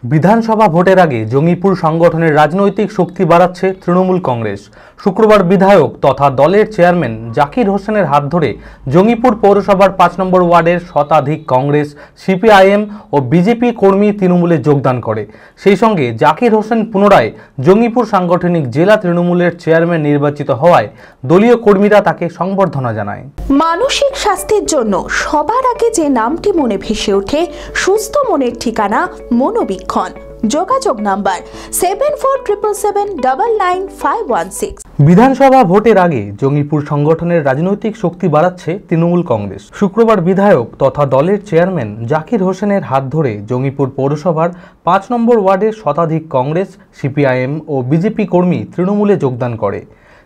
বিধানসভা ভোটের আগে জঙ্গিপুর সংগঠনের রাজনৈতিক শক্তি বাড়াচ্ছে তৃণমূল কংগ্রেস। শুক্রবার বিধায়ক তথা দলের চেয়ারম্যান জাকির হোসেনের হাত ধরে জঙ্গিপুর পৌরসভার ৫ নম্বর ওয়ার্ডের শতাধিক কংগ্রেস, সিপিআইএম ও বিজেপি কর্মী তৃণমূলে যোগদান করে। সেই সঙ্গে জাকির হোসেন পুনরায় জঙ্গিপুর সাংগঠনিক জেলা তৃণমূলের চেয়ারম্যান নির্বাচিত হওয়ায় দলীয় কর্মীরা তাকে সংবর্ধনা জানায়। মানসিক স্বাস্থ্যের জন্য সবার আগে যে নামটি মনে ভেসে ওঠে, সুস্থ মনের ঠিকানা মনোবীক্ষণ। যোগাযোগ নাম্বার 7477799516। বিধানসভা ভোটের আগে জঙ্গিপুর সংগঠনের রাজনৈতিক শক্তি বাড়াচ্ছে তৃণমূল কংগ্রেস। শুক্রবার বিধায়ক তথা দলের চেয়ারম্যান জাকির হোসেনের হাত ধরে জঙ্গিপুর পৌরসভার ৫ নম্বর ওয়ার্ডের শতাধিক কংগ্রেস, সিপিআইএম ও বিজেপি কর্মী তৃণমূলে যোগদান করে।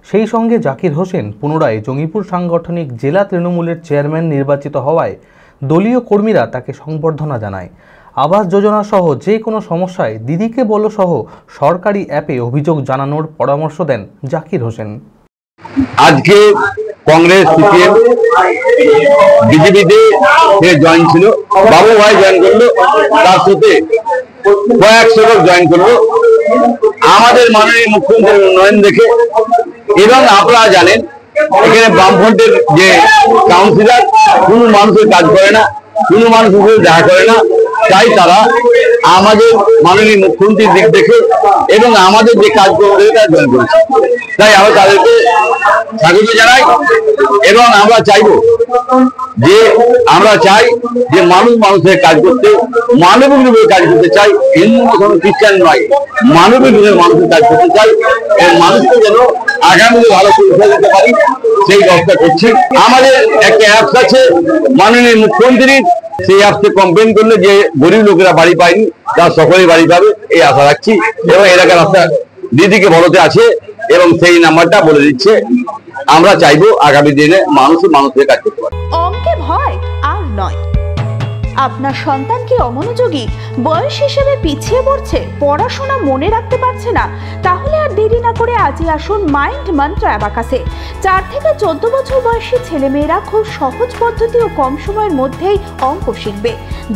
সেই সঙ্গে জাকির হোসেন পুনরায় জঙ্গিপুর সাংগঠনিক জেলা তৃণমূলের চেয়ারম্যান নির্বাচিত হওয়ায় দলীয় কর্মীরা তাকে সংবর্ধনা জানায়। আবাস যোজনা সহ যে কোনো সমস্যায় দিদিকে বলো সহ সরকারি অ্যাপে অভিযোগ জানানোর পরামর্শ দেন জাকির হোসেন। আজকে কংগ্রেস, সিপিএম, বিজেপিতে জয়েন ছিল, বাবু ভাই জয়েন করলো, তার সাথে কয়েকশো লোক জয়েন করলো আমাদের মাননীয় মুখ্যমন্ত্রীর উন্নয়ন দেখে। এবং আপনারা জানেন এখানে বামফ্রন্টের যে কাউন্সিলর কোনো মানুষের কাজ করে না, কোনো মানুষের সাথে দেখা করে না, তাই তারা আমাদের মাননীয় মুখ্যমন্ত্রীর দিক দেখে এবং আমাদের যে কাজ করতে তারা জয়েন করেছে। তাই আমরা তাদেরকে স্বাগত জানাই এবং আমরা চাই যে মানুষ মানুষের কাজ করতে, মানবিক রূপে কাজ করতে চাই, হিন্দু মুসলমান খ্রিস্টান নয়, মানবিক রূপে মানুষের কাজ করতে চাই। এই মানুষকে যেন আগামীতে ভালো পরিষেবা দিতে পারি সেই ব্যবস্থা করছি। আমাদের একটা অ্যাপস আছে মাননীয় মুখ্যমন্ত্রীর, সেই অ্যাপসে কমপ্লেন করলে যে গরিব লোকেরা বাড়ি পায়নি তারা সকলেই বাড়ি পাবে এই আশা রাখছি। এবং এলাকার রাস্তা দিদিকে বলতে আছে এবং সেই নাম্বারটা বলে দিচ্ছে। আমরা চাইবো আগামী দিনে মানুষের কাজ করতে পারে। অঙ্কে ভয় আর নয়। আপনার সন্তান কি অমনোযোগী, বয়স হিসেবে পিছিয়ে পড়ছে, পড়াশোনা মনে রাখতে পারছে না? তাহলে আর দেরি না করে আজই আসুন মাইন্ড মন্ত্র অ্যাবাকাসে। 4 থেকে 14 বছর বয়সী ছেলেমেয়েরা খুব সহজ পদ্ধতি ও কম সময়ের মধ্যেই অঙ্ক শিখবে,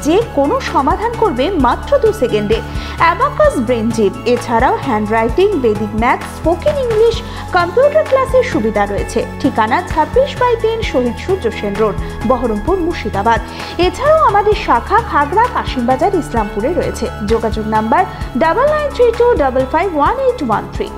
যে কোনো সমাধান করবে মাত্র 2 সেকেন্ডে। অ্যাবাকাস ব্রেন জিম, এছাড়াও handwriting, Vedic math, spoken English, computer ক্লাসের সুবিধা রয়েছে। ঠিকানা 26/3 শহীদ সূর্য সেন রোড, বহরমপুর, মুর্শিদাবাদ। এছাড়াও আমাদের শাখা খাগড়া, কাশিমবাজার, ইসলামপুরে রয়েছে। যোগাযোগ নাম্বার 9932551813।